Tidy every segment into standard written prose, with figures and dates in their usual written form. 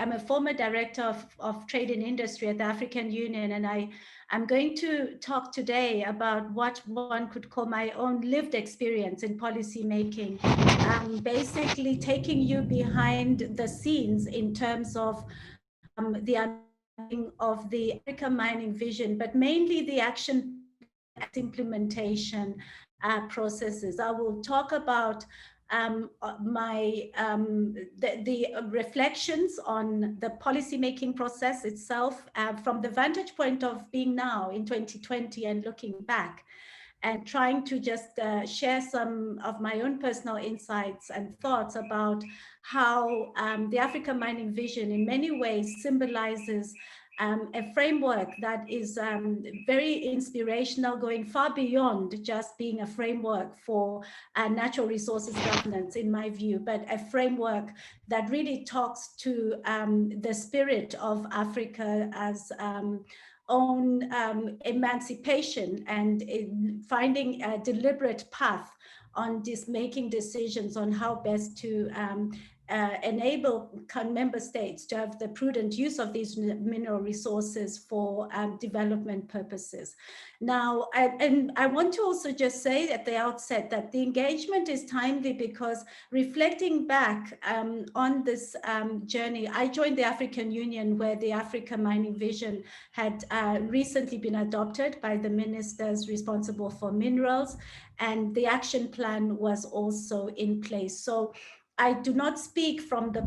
am a former director of trade and industry at the African Union, and I'm going to talk today about what one could call my own lived experience in policy making, basically taking you behind the scenes in terms of the understanding of the Africa mining vision, but mainly the action implementation processes. I will talk about the reflections on the policymaking process itself from the vantage point of being now in 2020 and looking back, and trying to just share some of my own personal insights and thoughts about how the Africa mining vision in many ways symbolizes a framework that is very inspirational, going far beyond just being a framework for natural resources governance, in my view, but a framework that really talks to the spirit of Africa as own emancipation and finding a deliberate path on making decisions on how best to enable member states to have the prudent use of these mineral resources for development purposes. Now, I want to also just say at the outset that the engagement is timely because reflecting back on this journey, I joined the African Union where the Africa Mining Vision had recently been adopted by the ministers responsible for minerals, and the action plan was also in place. So I do not speak from the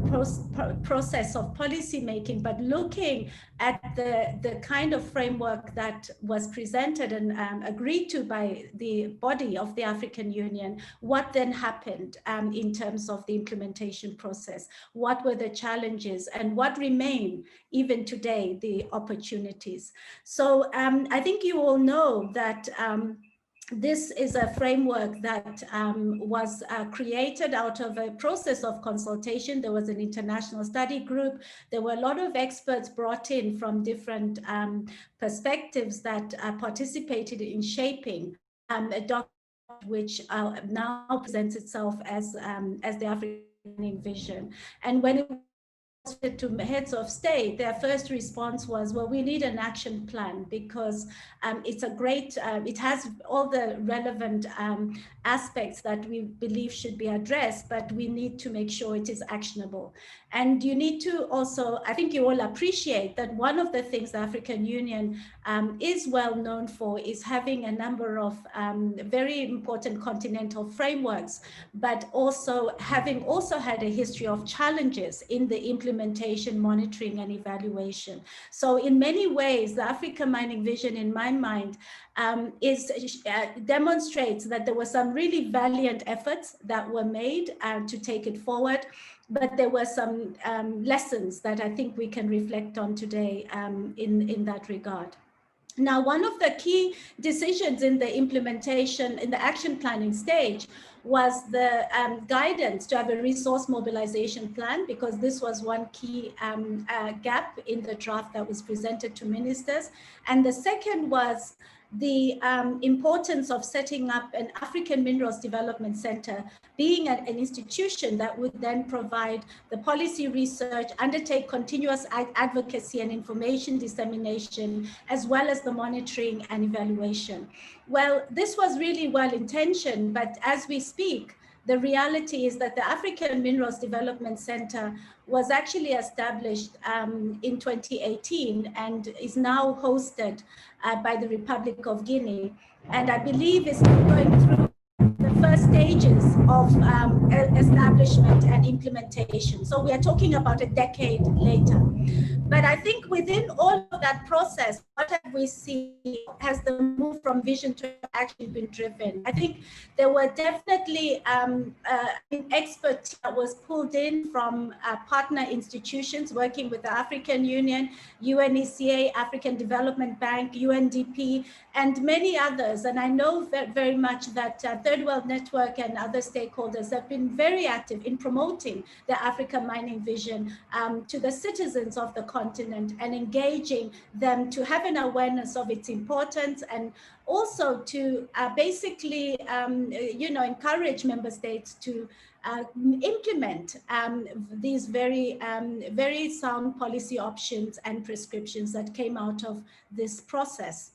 process of policy making, but looking at the kind of framework that was presented and agreed to by the body of the African Union, what then happened in terms of the implementation process, what were the challenges, and what remain even today, the opportunities. So I think you all know that this is a framework that was created out of a process of consultation. There was an international study group. There were a lot of experts brought in from different perspectives that participated in shaping a document which now presents itself as the African vision. And when it to heads of state, their first response was, well, we need an action plan because it's a great, it has all the relevant aspects that we believe should be addressed, but we need to make sure it is actionable. And you need to also, I think you all appreciate that one of the things the African Union is well known for is having a number of very important continental frameworks, but also having also had a history of challenges in the implementation, monitoring, and evaluation. So in many ways, the Africa Mining Vision, in my mind, demonstrates that there were some really valiant efforts that were made to take it forward, but there were some lessons that I think we can reflect on today in that regard. Now, one of the key decisions in the implementation, in the action planning stage, was the guidance to have a resource mobilization plan, because this was one key gap in the draft that was presented to ministers. And the second was the importance of setting up an African Minerals Development Center, being an institution that would then provide the policy research, undertake continuous advocacy and information dissemination, as well as the monitoring and evaluation. Well, this was really well intentioned, but as we speak, the reality is that the African Minerals Development Center was actually established in 2018 and is now hosted by the Republic of Guinea. And I believe is going through the first stages of establishment and implementation. So we are talking about a decade later. But I think within all of that process, what have we seen? Has the move from vision to action been driven? I think there were definitely experts that was pulled in from partner institutions working with the African Union, UNECA, African Development Bank, UNDP, and many others. And I know very much that Third World Network and other stakeholders have been very active in promoting the Africa Mining Vision to the citizens of the continent. continent and engaging them to have an awareness of its importance, and also to basically, encourage member states to implement these very sound policy options and prescriptions that came out of this process.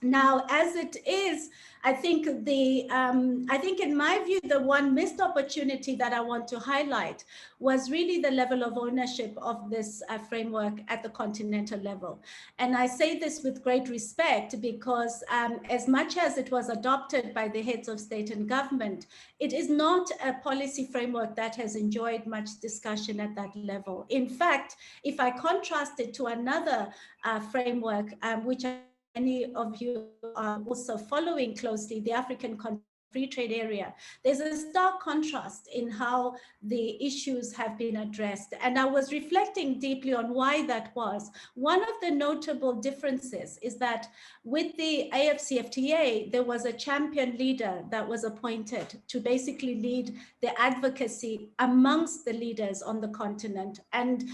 Now, as it is, I think in my view, the one missed opportunity that I want to highlight was really the level of ownership of this framework at the continental level. And I say this with great respect because as much as it was adopted by the heads of state and government, it is not a policy framework that has enjoyed much discussion at that level. In fact, if I contrast it to another framework, which many of you are also following closely, the African Free Trade Area, there's a stark contrast in how the issues have been addressed. And I was reflecting deeply on why that was. One of the notable differences is that with the AFCFTA, there was a champion leader that was appointed to basically lead the advocacy amongst the leaders on the continent. And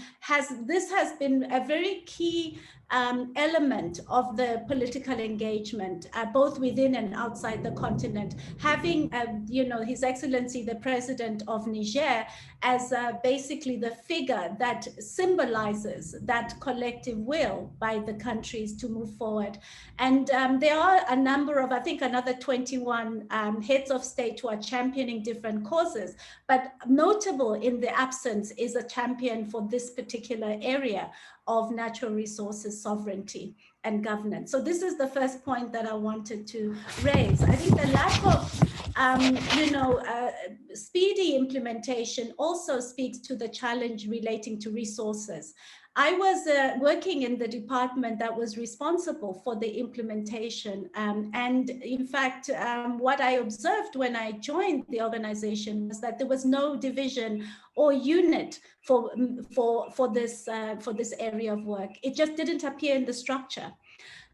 this has been a very key element of the political engagement, both within and outside the continent, having, His Excellency, the President of Niger, as basically the figure that symbolizes that collective will by the countries to move forward. And there are a number of, I think, another 21 heads of state who are championing different causes, but notable in the absence is a champion for this particular area of natural resources sovereignty and governance. So this is the first point that I wanted to raise. I think the lack of speedy implementation also speaks to the challenge relating to resources. I was working in the department that was responsible for the implementation. And in fact, what I observed when I joined the organization was that there was no division or unit for this area of work. It just didn't appear in the structure.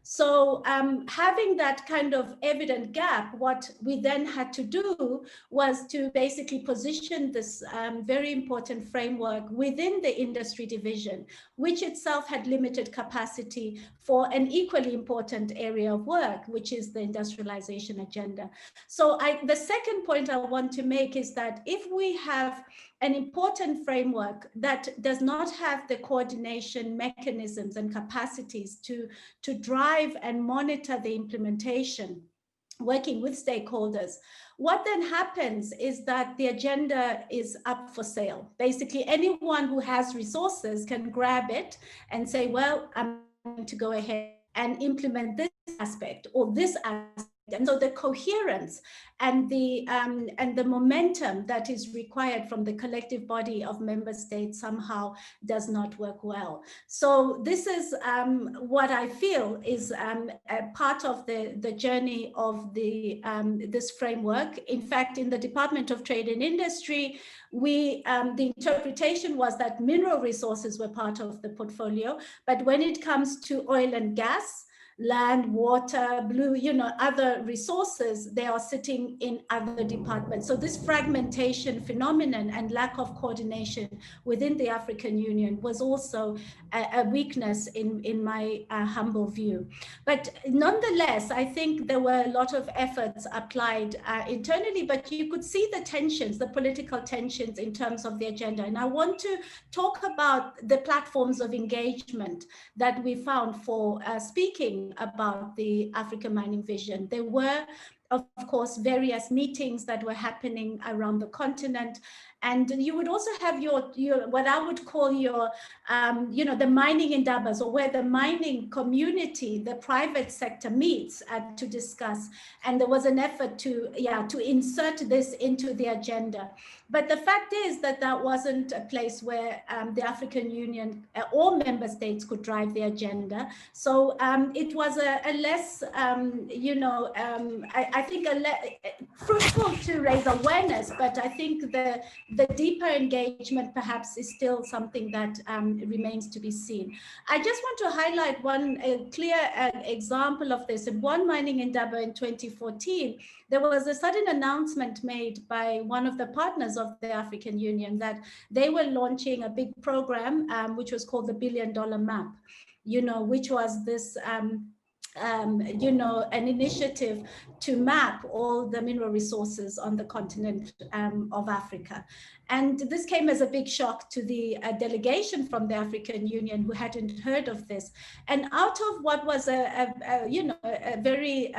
So having that kind of evident gap, what we then had to do was to basically position this very important framework within the industry division, which itself had limited capacity for an equally important area of work, which is the industrialization agenda. So the second point I want to make is that if we have an important framework that does not have the coordination mechanisms and capacities to drive and monitor the implementation, working with stakeholders, what then happens is that the agenda is up for sale. Basically, anyone who has resources can grab it and say, well, I'm going to go ahead and implement this aspect or this aspect. And so the coherence and the momentum that is required from the collective body of member states somehow does not work well. So this is what I feel is a part of the journey of this framework. In fact, in the Department of Trade and Industry, the interpretation was that mineral resources were part of the portfolio, but when it comes to oil and gas, land, water, other resources, they are sitting in other departments. So this fragmentation phenomenon and lack of coordination within the African Union was also a weakness in my humble view. But nonetheless, I think there were a lot of efforts applied internally, but you could see the tensions, the political tensions in terms of the agenda. And I want to talk about the platforms of engagement that we found for speaking about the African Mining Vision. There were, of course, various meetings that were happening around the continent. And you would also have your what I would call your, the mining indabas, or where the mining community, the private sector meets to discuss. And there was an effort to insert this into the agenda. But the fact is that that wasn't a place where the African Union or member states could drive the agenda. So it was a less, I think fruitful to raise awareness, but I think the the deeper engagement perhaps is still something that remains to be seen. I just want to highlight one clear example of this. In one mining endeavor in 2014, there was a sudden announcement made by one of the partners of the African Union that they were launching a big program, which was called the $1 Billion Map, which was this an initiative to map all the mineral resources on the continent of Africa. And this came as a big shock to the delegation from the African Union, who hadn't heard of this. And out of what was a very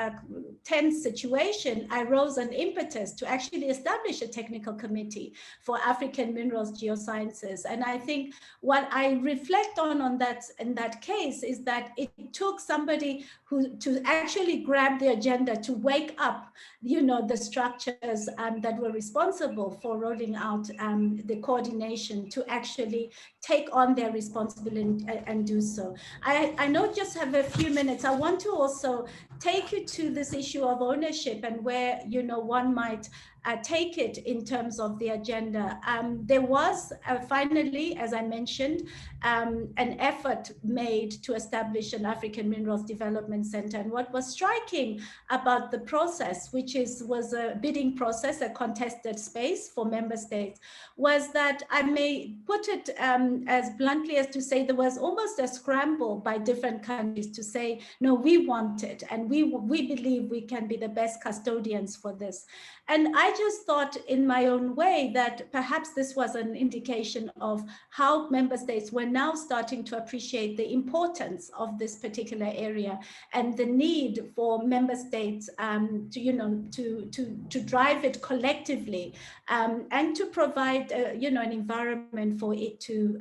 tense situation, arose an impetus to actually establish a technical committee for African minerals geosciences. And I think what I reflect on that in that case is that it took somebody to actually grab the agenda, to wake up, the structures that were responsible for rolling out the coordination, to actually take on their responsibility and do so. I know just have a few minutes. I want to also take you to this issue of ownership and where, one might take it in terms of the agenda. There was finally, as I mentioned, an effort made to establish an African Minerals Development Center. And what was striking about the process, which was a bidding process, a contested space for member states, was that I may put it as bluntly as to say there was almost a scramble by different countries to say, no, we want it, and we believe we can be the best custodians for this. And I just thought in my own way that perhaps this was an indication of how member states were now starting to appreciate the importance of this particular area and the need for member states to drive it collectively and to provide an environment for it to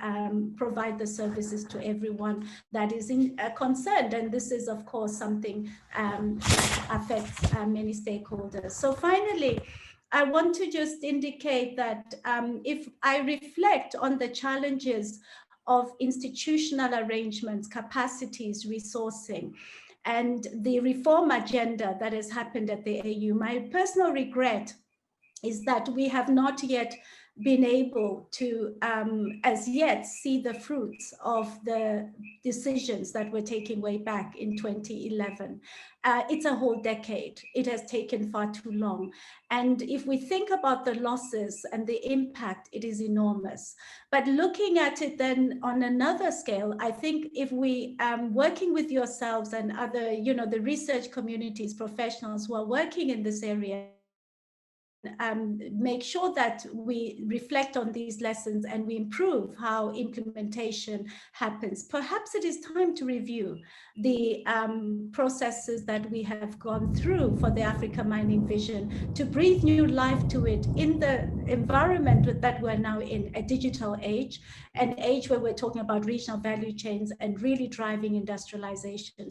provide the services to everyone that is concerned. And this is, of course, something that affects many stakeholders. So finally, I want to just indicate that if I reflect on the challenges of institutional arrangements, capacities, resourcing, and the reform agenda that has happened at the AU, my personal regret is that we have not yet been able to, as yet, see the fruits of the decisions that were taken way back in 2011. It's a whole decade. It has taken far too long. And if we think about the losses and the impact, it is enormous. But looking at it then on another scale, I think if we, working with yourselves and other, the research communities, professionals who are working in this area, make sure that we reflect on these lessons and we improve how implementation happens. Perhaps it is time to review the processes that we have gone through for the Africa Mining Vision, to breathe new life to it in the environment that we're now in, a digital age, an age where we're talking about regional value chains and really driving industrialization.